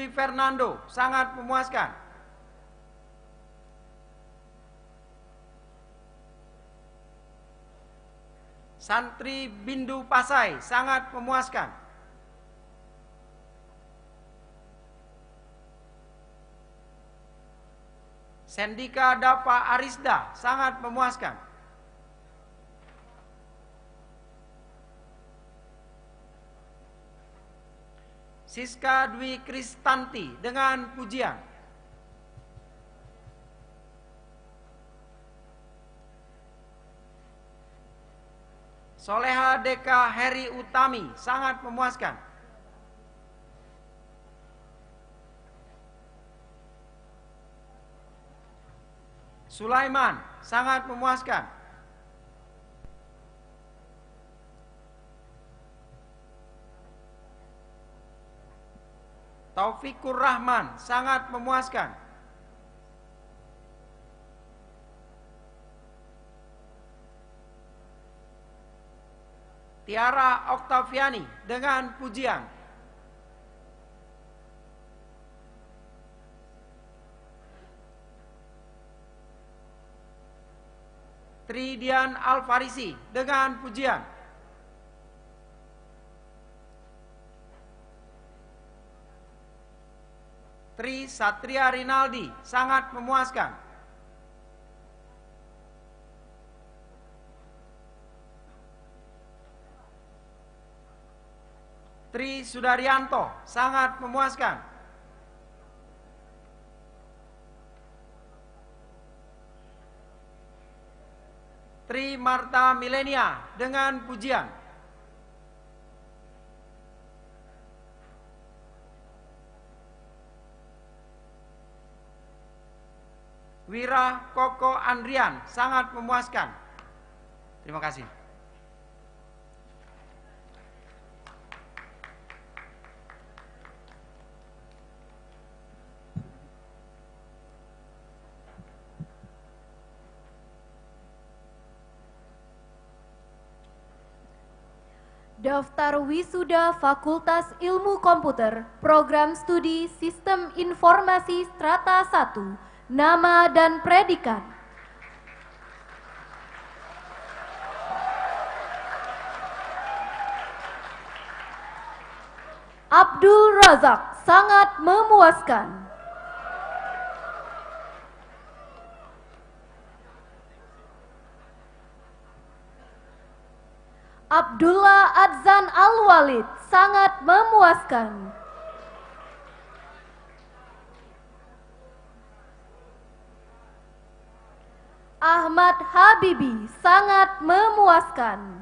Dwi Fernando, sangat memuaskan. Santri Bindu Pasai, sangat memuaskan. Sendika Dapa Arisda, sangat memuaskan. Siska Dwi Kristanti dengan pujian. Soleha Deka Heri Utami, sangat memuaskan. Sulaiman, sangat memuaskan. Taufikur Rahman, sangat memuaskan. Tiara Oktaviani dengan pujian. Tridian Alfarisi dengan pujian. Tri Satria Rinaldi, sangat memuaskan. Tri Sudaryanto, sangat memuaskan. Tri Marta Milenia dengan pujian. Wira Koko Andrian, sangat memuaskan. Terima kasih. Daftar Wisuda Fakultas Ilmu Komputer, Program Studi Sistem Informasi Strata 1, nama dan predikat. Abdul Razak, sangat memuaskan. Abdullah Adzan Al-Walid, sangat memuaskan. Ahmad Habibi, sangat memuaskan.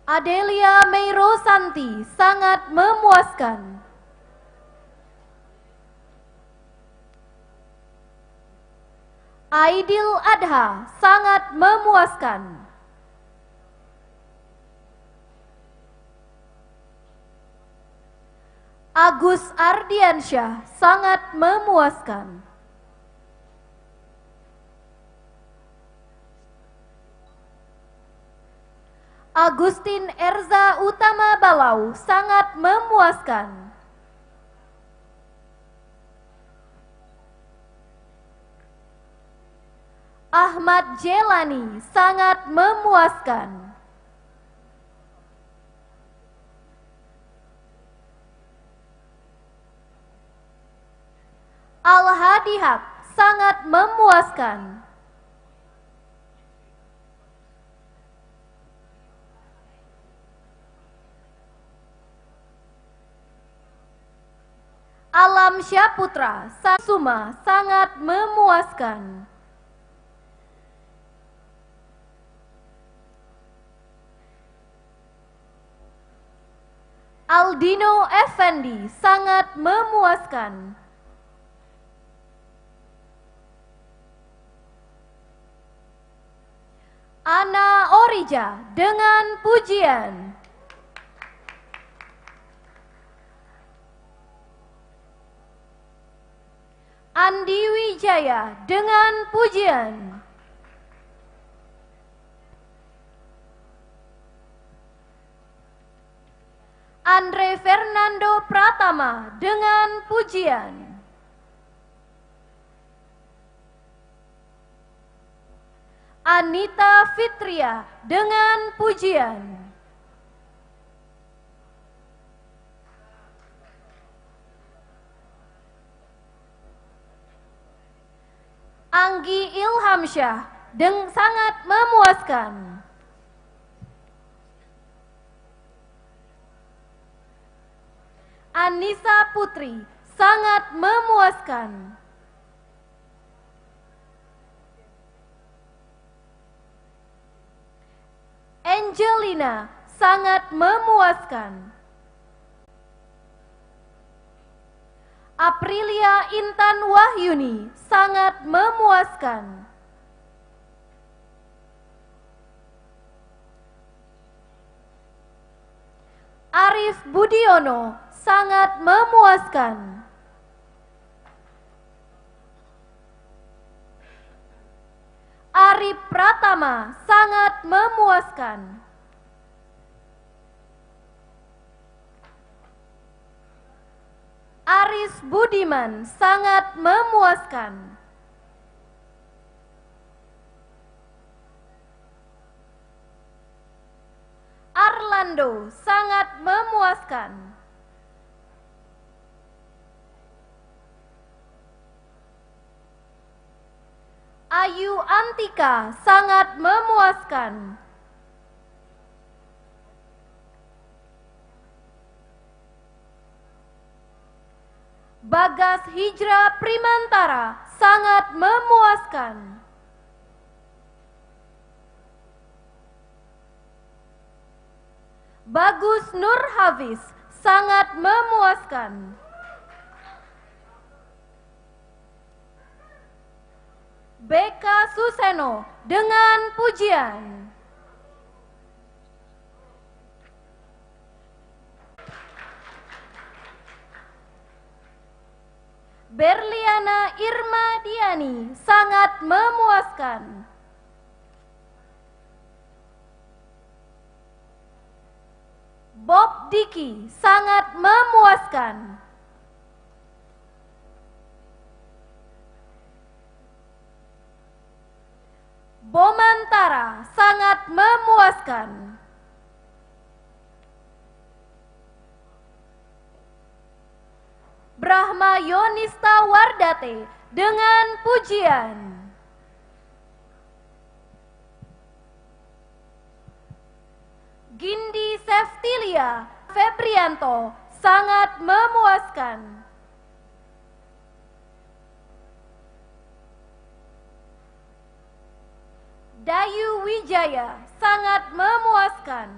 Adelia Meirosanti, sangat memuaskan. Aidil Adha, sangat memuaskan. Agus Ardiansyah, sangat memuaskan. Agustin Erza Utama Balau, sangat memuaskan. Ahmad Jelani, sangat memuaskan. Al-Hadi Haq, sangat memuaskan. Alam Syaputra Suma, sangat memuaskan. Aldino Effendi, sangat memuaskan. Ana Orija dengan pujian. Andi Wijaya dengan pujian. Andre Fernando Pratama dengan pujian. Anita Fitria dengan pujian. Anggi Ilhamsyah sangat memuaskan. Anissa Putri sangat memuaskan. Angelina sangat memuaskan. Aprilia Intan Wahyuni sangat memuaskan. Arif Budiono sangat memuaskan. Arif Pratama sangat memuaskan. Aris Budiman sangat memuaskan. Arlando sangat memuaskan. Ayu Antika sangat memuaskan. Bagas Hijra Primantara sangat memuaskan. Bagus Nur Hafiz sangat memuaskan. Beka Suseno dengan pujian. Berliana Irma Diani sangat memuaskan. Bob Diki sangat memuaskan. Bomantara sangat memuaskan. Brahma Yonista Wardate dengan pujian. Gindi Seftilia Febrianto sangat memuaskan. Dayu Wijaya sangat memuaskan.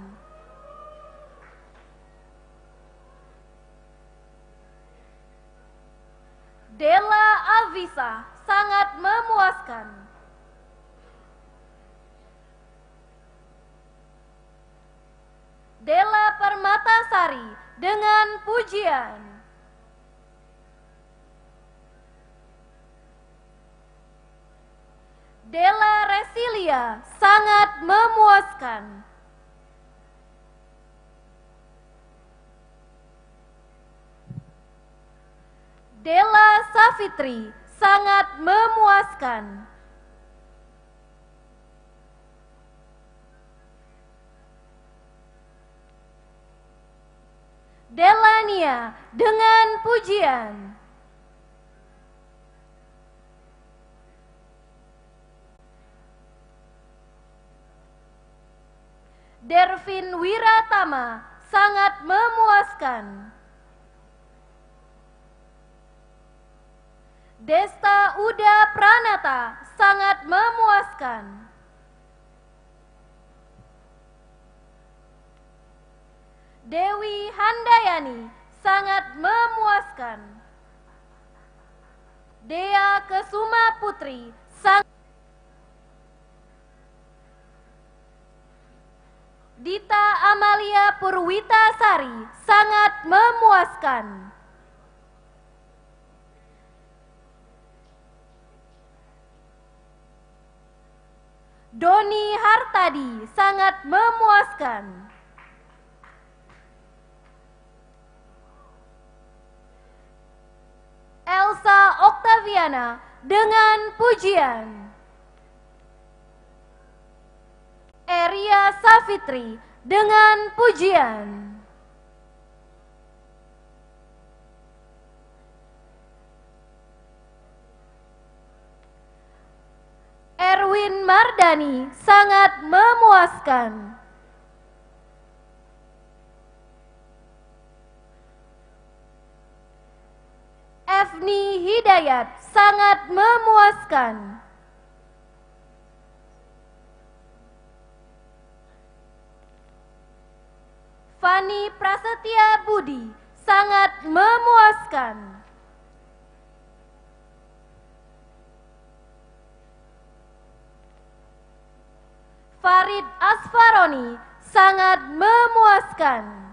Della Avisa sangat memuaskan. Della Permatasari dengan pujian. Della Resilia sangat memuaskan. Della Safitri sangat memuaskan. Delania dengan pujian. Dervin Wiratama sangat memuaskan. Desta Uda Pranata sangat memuaskan. Dewi Handayani sangat memuaskan. Dea Kesuma Putri Dita Amalia Purwitasari sangat memuaskan. Doni Hartadi sangat memuaskan. Elsa Oktaviana dengan pujian. Eria Safitri dengan pujian. Erwin Mardani sangat memuaskan. Efni Hidayat sangat memuaskan. Fani Prasetya Budi sangat memuaskan. Farid Asfaroni sangat memuaskan.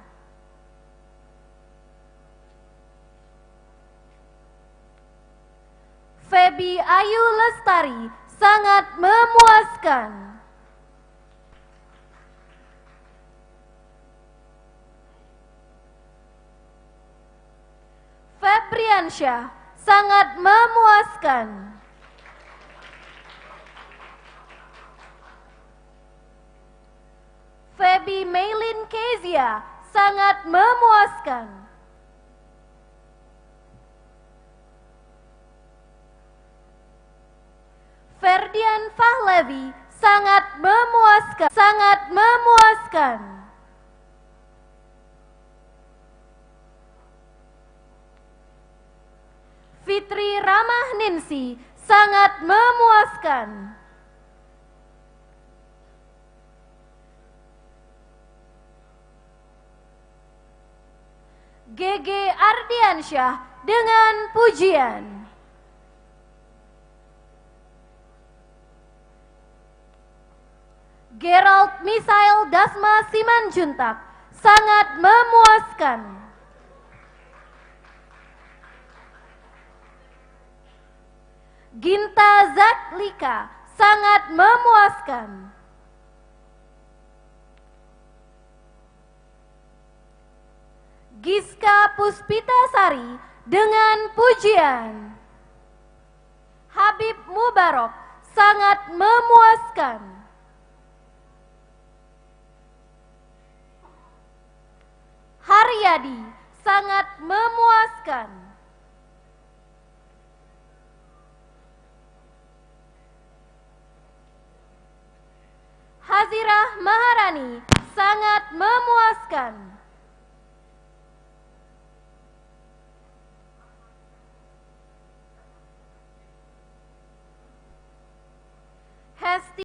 Febi Ayu Lestari sangat memuaskan. Febriansyah sangat memuaskan. Febi Maylin Kezia sangat memuaskan. Ferdian Fahlevi sangat memuaskan. Fitri Ramah Ninsi sangat memuaskan. GG Ardiansyah dengan pujian. Gerald Misael Dasma Simanjuntak sangat memuaskan. Ginta Zaklika sangat memuaskan. Giska Puspitasari dengan pujian. Habib Mubarok sangat memuaskan. Haryadi sangat memuaskan. Hazirah Maharani sangat memuaskan. Hesti